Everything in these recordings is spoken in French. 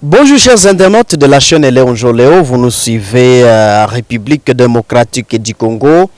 Bonjour chers internautes de la chaîne Léon Joléo, vous nous suivez République démocratique du Congo,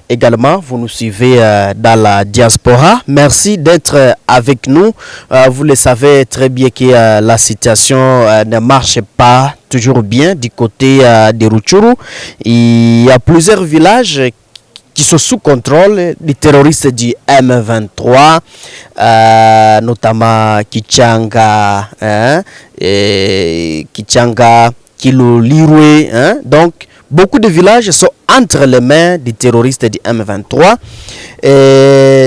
également vous nous suivez dans la diaspora. Merci d'être avec nous. Vous le savez très bien que la situation ne marche pas toujours bien du côté de Rutshuru. Il y a plusieurs villages qui sont sous contrôle des terroristes du M23, notamment Kichanga, Kichanga, Kilolirwe. Donc, beaucoup de villages sont entre les mains des terroristes du M23.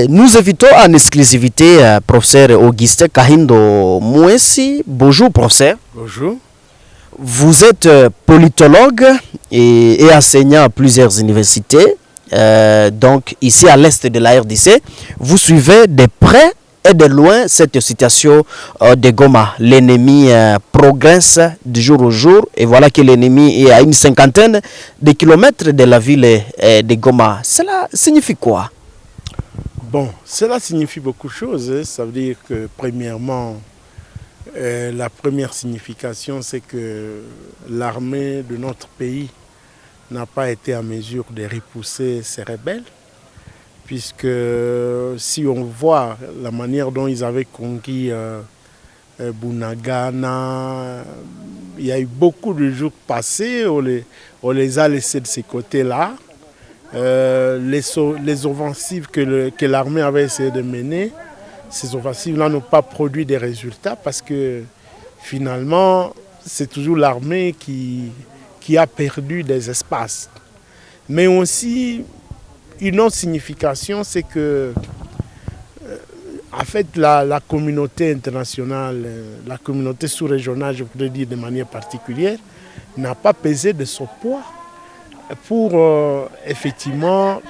Nous invitons en exclusivité professeur Auguste Kahindo Mouessi. Bonjour, professeur. Bonjour. Vous êtes politologue et enseignant à plusieurs universités. Donc ici à l'est de la RDC, vous suivez de près et de loin cette situation de Goma. L'ennemi progresse de jour au jour et voilà que l'ennemi est à une cinquantaine de kilomètres de la ville de Goma. Cela signifie quoi? Bon, cela signifie beaucoup de choses. Ça veut dire que premièrement, la première signification, c'est que l'armée de notre pays n'a pas été en mesure de repousser ces rebelles, puisque si on voit la manière dont ils avaient conquis Bunagana, il y a eu beaucoup de jours passés, on les a laissés de ces côtés-là. Les offensives que l'armée avait essayé de mener, ces offensives-là n'ont pas produit des résultats parce que finalement, c'est toujours l'armée qui a perdu des espaces. Mais aussi, une autre signification, c'est que en fait, la communauté internationale, la communauté sous-régionale, je voudrais dire de manière particulière, n'a pas pesé de son poids pour effectivement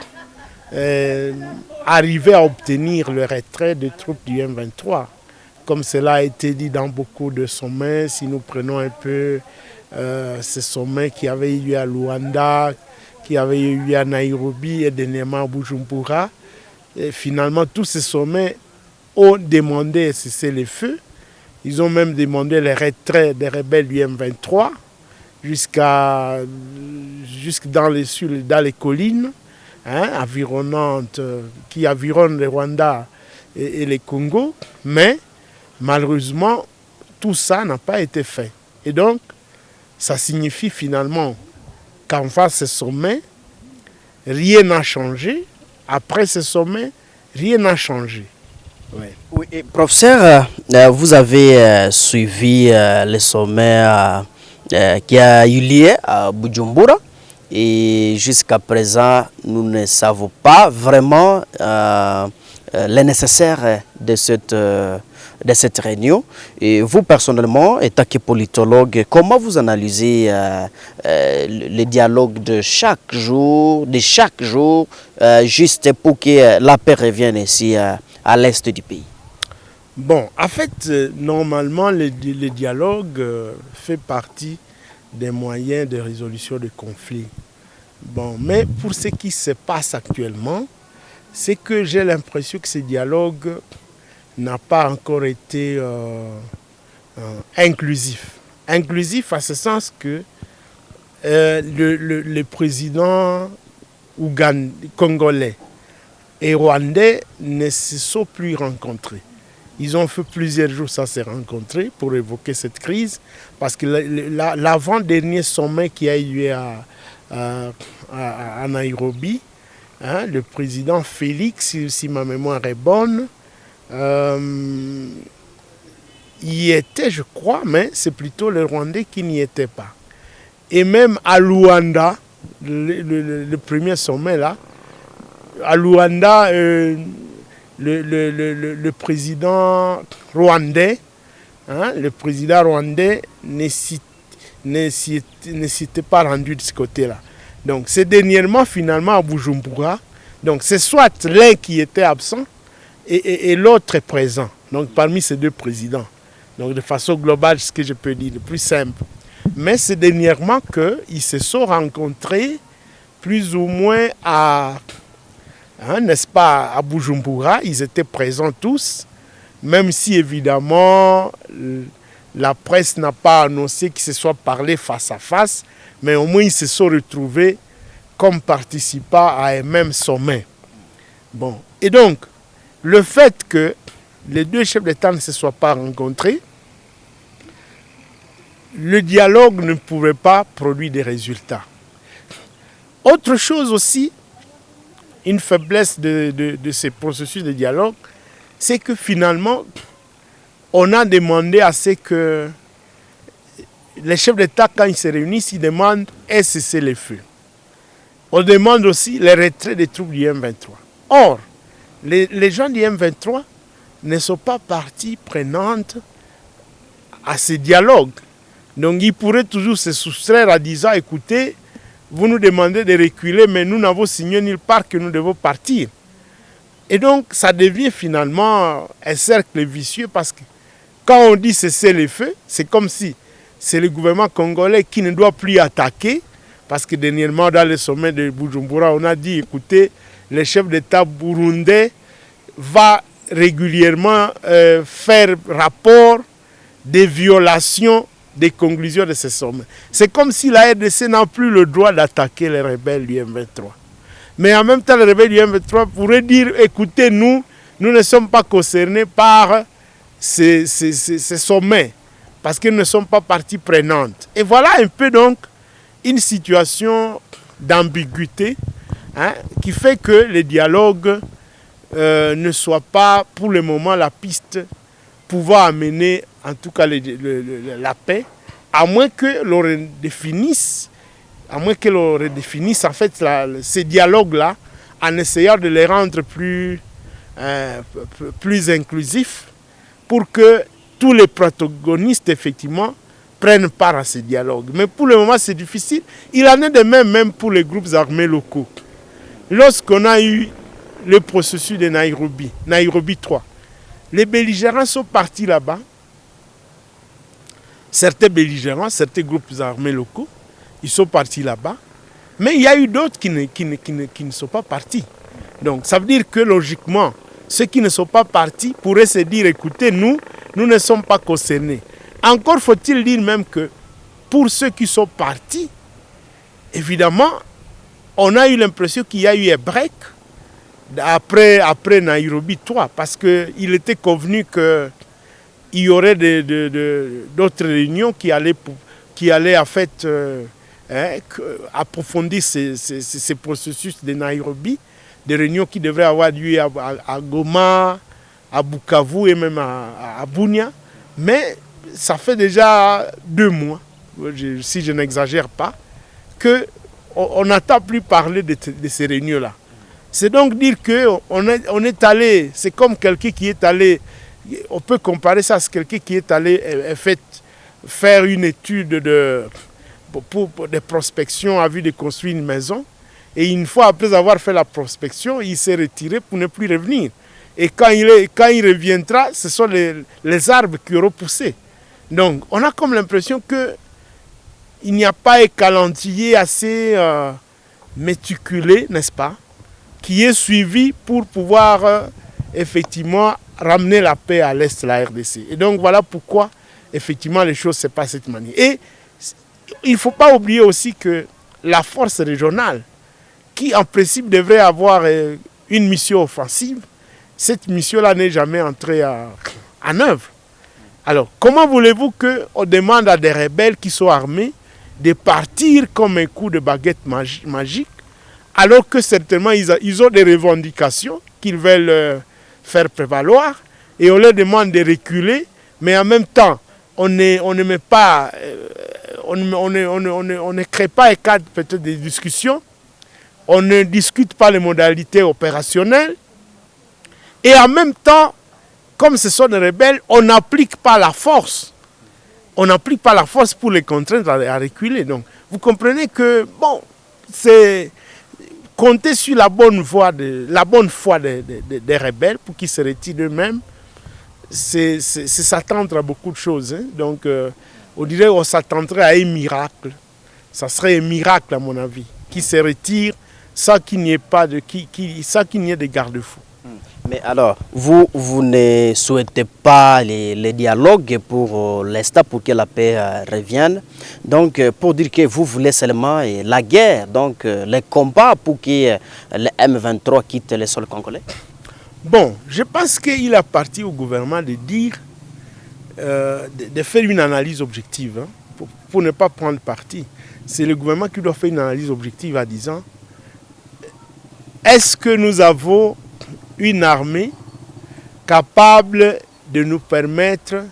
arriver à obtenir le retrait des troupes du M23. Comme cela a été dit dans beaucoup de sommets, si nous prenons un peu ce sommet qui avait eu lieu à Luanda, qui avait eu lieu à Nairobi et dernièrement à Bujumbura. Et finalement, tous ces sommets ont demandé de cesser les feux. Ils ont même demandé le retrait des rebelles du M23 jusque dans les collines environnantes qui environnent le Rwanda et le Congo. Mais malheureusement, tout ça n'a pas été fait. Et donc, ça signifie finalement qu'en face de ce sommet, rien n'a changé. Après ce sommet, rien n'a changé. Ouais. Oui, et professeur, vous avez suivi le sommet qui a eu lieu à Bujumbura et jusqu'à présent, nous ne savons pas vraiment le nécessaire de cette réunion. Et vous, personnellement, étant que politologue, comment vous analysez le dialogue de chaque jour, juste pour que la paix revienne ici à l'est du pays? Bon, en fait, normalement, le dialogue fait partie des moyens de résolution de conflits. Bon, mais pour ce qui se passe actuellement, c'est que j'ai l'impression que ce dialogue n'a pas encore été inclusif. Inclusif à ce sens que le président congolais et rwandais ne se sont plus rencontrés. Ils ont fait plusieurs jours sans se rencontrer pour évoquer cette crise, parce que l'avant-dernier sommet qui a eu lieu à Nairobi, le président Félix, si ma mémoire est bonne, y était, je crois, mais c'est plutôt les Rwandais qui n'y étaient pas. Et même à Luanda, le premier sommet là, à Luanda, le président rwandais, ne s'était pas rendu de ce côté-là. Donc c'est dernièrement finalement à Bujumbura. Donc c'est soit l'un qui était absent et l'autre est présent. Donc parmi ces deux présidents. Donc de façon globale, ce que je peux dire, le plus simple. Mais c'est dernièrement qu'ils se sont rencontrés plus ou moins n'est-ce pas, à Bujumbura. Ils étaient présents tous, même si évidemment La presse n'a pas annoncé qu'ils se soient parlé face à face, mais au moins ils se sont retrouvés comme participants à un même sommet. Bon. Et donc, le fait que les deux chefs d'État ne se soient pas rencontrés, le dialogue ne pouvait pas produire des résultats. Autre chose aussi, une faiblesse de ces processus de dialogue, c'est que finalement, on a demandé à ce que les chefs d'État, quand ils se réunissent, ils demandent un cessez-le-feu. On demande aussi le retrait des troupes du M23. Or, les gens du M23 ne sont pas partie prenante à ces dialogues. Donc ils pourraient toujours se soustraire à disant, écoutez, vous nous demandez de reculer, mais nous n'avons signé nulle part que nous devons partir. Et donc ça devient finalement un cercle vicieux parce que quand on dit cesser les feux, c'est comme si c'est le gouvernement congolais qui ne doit plus attaquer, parce que dernièrement dans le sommet de Bujumbura, on a dit, écoutez, le chef d'État burundais va régulièrement faire rapport des violations des conclusions de ce sommet. C'est comme si la RDC n'a plus le droit d'attaquer les rebelles du M23. Mais en même temps, les rebelles du M23 pourraient dire, écoutez, nous ne sommes pas concernés par ces sommets, parce qu'ils ne sont pas partie prenante. Et voilà un peu donc une situation d'ambiguïté, hein, qui fait que le dialogue ne soit pas pour le moment la piste pouvant amener en tout cas la paix, à moins que l'on redéfinisse, en fait ces dialogues-là en essayant de les rendre plus inclusifs pour que tous les protagonistes effectivement prennent part à ces dialogues. Mais pour le moment c'est difficile. Il en est de même pour les groupes armés locaux. Lorsqu'on a eu le processus de Nairobi 3, les belligérants sont partis là-bas. Certains belligérants, certains groupes armés locaux, ils sont partis là-bas. Mais il y a eu d'autres qui ne sont pas partis. Donc ça veut dire que logiquement, ceux qui ne sont pas partis pourraient se dire, écoutez, nous ne sommes pas concernés. Encore faut-il dire même que pour ceux qui sont partis, évidemment, on a eu l'impression qu'il y a eu un break après Nairobi 3, parce qu'il était convenu qu'il y aurait d'autres réunions qui allaient en fait approfondir ces processus de Nairobi, des réunions qui devraient avoir lieu à Goma, à Bukavu et même à Bunia. Mais ça fait déjà 2 mois, si je n'exagère pas, qu'on n'entend plus parler de ces réunions-là. C'est donc dire qu'on est allé, c'est comme quelqu'un qui est allé, on peut comparer ça à quelqu'un qui est allé faire une étude de prospection à vue de construire une maison. Et une fois après avoir fait la prospection, il s'est retiré pour ne plus revenir. Et quand il reviendra, ce sont les arbres qui auront poussé. Donc on a comme l'impression qu'il n'y a pas un calendrier assez méticulé, n'est-ce pas, qui est suivi pour pouvoir effectivement ramener la paix à l'est de la RDC. Et donc voilà pourquoi effectivement les choses se passent de cette manière. Et il ne faut pas oublier aussi que la force régionale, qui en principe devrait avoir une mission offensive, cette mission-là n'est jamais entrée en œuvre. Alors comment voulez-vous qu'on demande à des rebelles qui sont armés de partir comme un coup de baguette magique, alors que certainement ils ont des revendications qu'ils veulent faire prévaloir, et on leur demande de reculer, mais en même temps, on ne crée pas un cadre peut-être de discussion, on ne discute pas les modalités opérationnelles, et en même temps, comme ce sont des rebelles, on n'applique pas la force. On n'applique pas la force pour les contraindre à reculer. Donc, vous comprenez que, bon, c'est compter sur la bonne foi des rebelles pour qu'ils se retirent d'eux-mêmes, c'est s'attendre à beaucoup de choses. Hein. Donc, on dirait qu'on s'attendrait à un miracle. Ça serait un miracle, à mon avis, qui se retire sans qu'il n'y ait pas de garde-fous. Mais alors, vous ne souhaitez pas les dialogues pour l'État, pour que la paix revienne. Donc, pour dire que vous voulez seulement la guerre, donc les combats pour que le M23 quitte le sol congolais? Bon, je pense qu'il appartient au gouvernement de dire, de faire une analyse objective, hein, pour ne pas prendre parti. C'est le gouvernement qui doit faire une analyse objective en disant, est-ce que nous avons une armée capable de nous permettre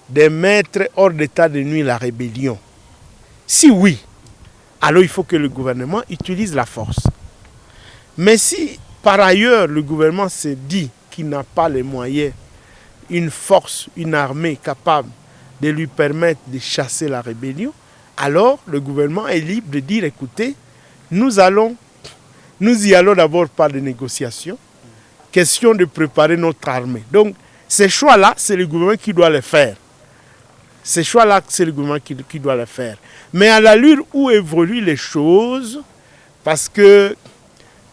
de mettre hors d'état de nuire la rébellion? Si oui, alors il faut que le gouvernement utilise la force. Mais si par ailleurs le gouvernement se dit qu'il n'a pas les moyens, une force, une armée capable de lui permettre de chasser la rébellion, alors le gouvernement est libre de dire, écoutez, nous y allons d'abord par des négociations, question de préparer notre armée. Donc, ces choix-là, c'est le gouvernement qui doit les faire. Ces choix-là, c'est le gouvernement qui doit les faire. Mais à l'allure où évoluent les choses, parce que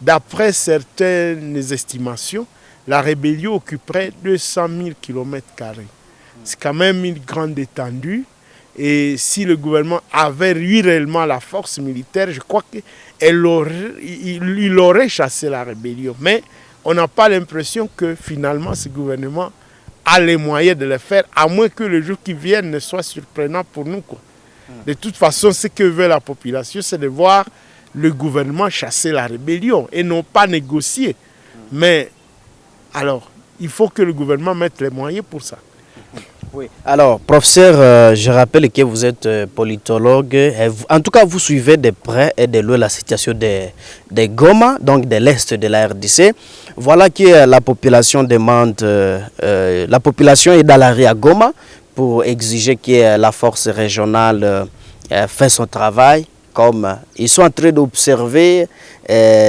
d'après certaines estimations, la rébellion occuperait 200 000 km². C'est quand même une grande étendue. Et si le gouvernement avait eu réellement la force militaire, je crois qu'il aurait chassé la rébellion. Mais on n'a pas l'impression que finalement ce gouvernement a les moyens de le faire, à moins que le jour qui vienne ne soit surprenant pour nous, quoi. De toute façon, ce que veut la population, c'est de voir le gouvernement chasser la rébellion et non pas négocier. Mais alors, il faut que le gouvernement mette les moyens pour ça. Oui. Alors, professeur, je rappelle que vous êtes politologue. En tout cas, vous suivez de près et de loin la situation de Goma, donc de l'Est de la RDC. Voilà que la population demande, la population est dans la rue à Goma pour exiger que la force régionale fasse son travail. Comme ils sont en train d'observer,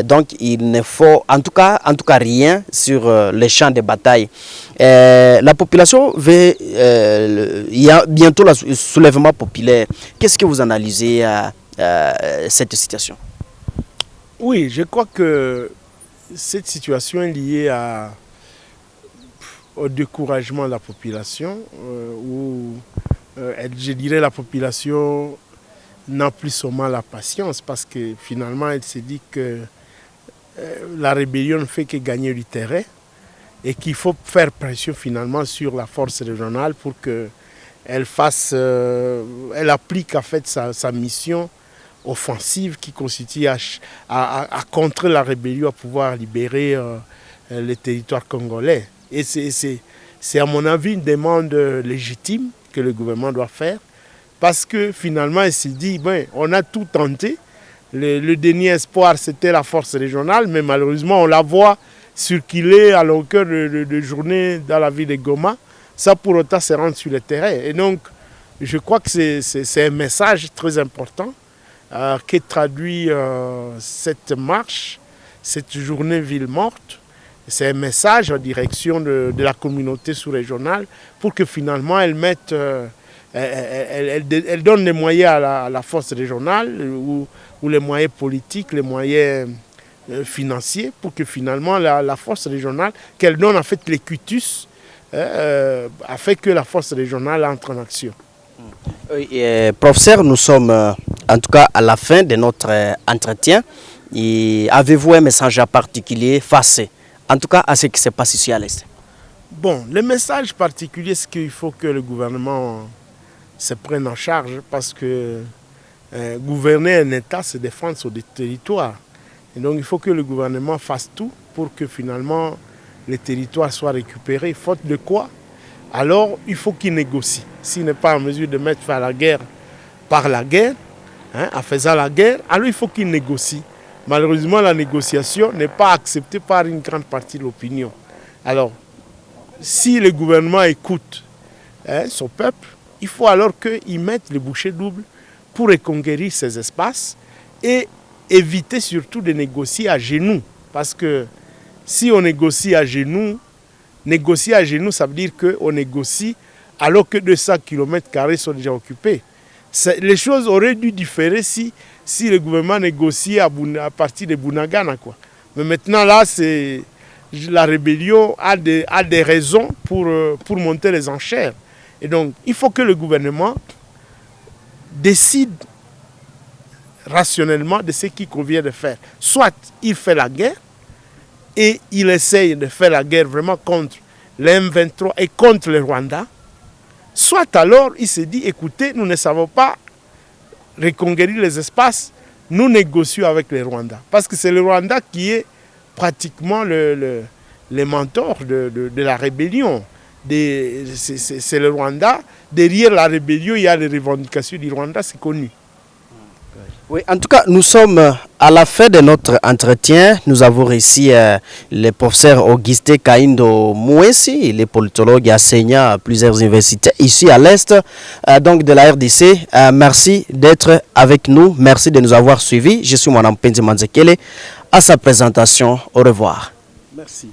donc il ne faut en tout cas rien sur les champs de bataille. La population veut, il y a bientôt le soulèvement populaire. Qu'est-ce que vous analysez cette situation? Oui, je crois que cette situation est liée au découragement de la population, où je dirais la population n'a plus seulement la patience, parce que finalement elle se dit que la rébellion ne fait que gagner du terrain et qu'il faut faire pression finalement sur la force régionale pour qu'elle elle applique en fait sa mission offensive qui consiste à contrer la rébellion, à pouvoir libérer les territoires congolais. Et c'est à mon avis une demande légitime que le gouvernement doit faire, parce que finalement, il s'est dit, ben, on a tout tenté. Le dernier espoir, c'était la force régionale, mais malheureusement, on la voit circuler à longueur de journée dans la ville de Goma. Ça, pour autant, se rendre sur le terrain. Et donc, je crois que c'est un message très important qui traduit cette marche, cette journée ville morte. C'est un message en direction de la communauté sous-régionale pour que finalement, elle mette... Elle donne les moyens à la force régionale ou les moyens politiques, les moyens financiers pour que finalement la force régionale, qu'elle donne en fait les cutus afin que la force régionale entre en action. Professeur, nous sommes en tout cas à la fin de notre entretien. Avez-vous un message en particulier face en tout cas à ce qui se passe ici à l'Est? Bon, le message particulier, c'est qu'il faut que le gouvernement se prennent en charge, parce que gouverner un État, c'est défendre son territoire. Et donc il faut que le gouvernement fasse tout pour que finalement les territoires soient récupérés. Faute de quoi, alors il faut qu'il négocie. S'il n'est pas en mesure de mettre fin à la guerre par la guerre, hein, en faisant la guerre, alors il faut qu'il négocie. Malheureusement, la négociation n'est pas acceptée par une grande partie de l'opinion. Alors, si le gouvernement écoute son peuple, il faut alors qu'ils mettent les bouchées doubles pour reconquérir ces espaces et éviter surtout de négocier à genoux. Parce que si on négocie à genoux, ça veut dire qu'on négocie alors que 200 km² sont déjà occupés. Les choses auraient dû différer si le gouvernement négociait à partir de Bunagana, quoi. Mais maintenant là, la rébellion a des raisons pour monter les enchères. Et donc, il faut que le gouvernement décide rationnellement de ce qu'il convient de faire. Soit il fait la guerre et il essaye de faire la guerre vraiment contre le M23 et contre le Rwanda. Soit alors il se dit, écoutez, nous ne savons pas reconquérir les espaces, nous négocions avec les Rwandais. Parce que c'est le Rwanda qui est pratiquement le mentor de la rébellion. C'est le Rwanda. Derrière la rébellion, il y a les revendications du Rwanda, c'est connu. Oui, en tout cas, nous sommes à la fin de notre entretien. Nous avons reçu le professeur Auguste Kaindo Mouessi, il est politologue et enseignant à plusieurs universités ici à l'Est donc de la RDC. Merci d'être avec nous, merci de nous avoir suivis. Je suis Mwana Mpenzi Manzekele. À sa présentation, au revoir. Merci.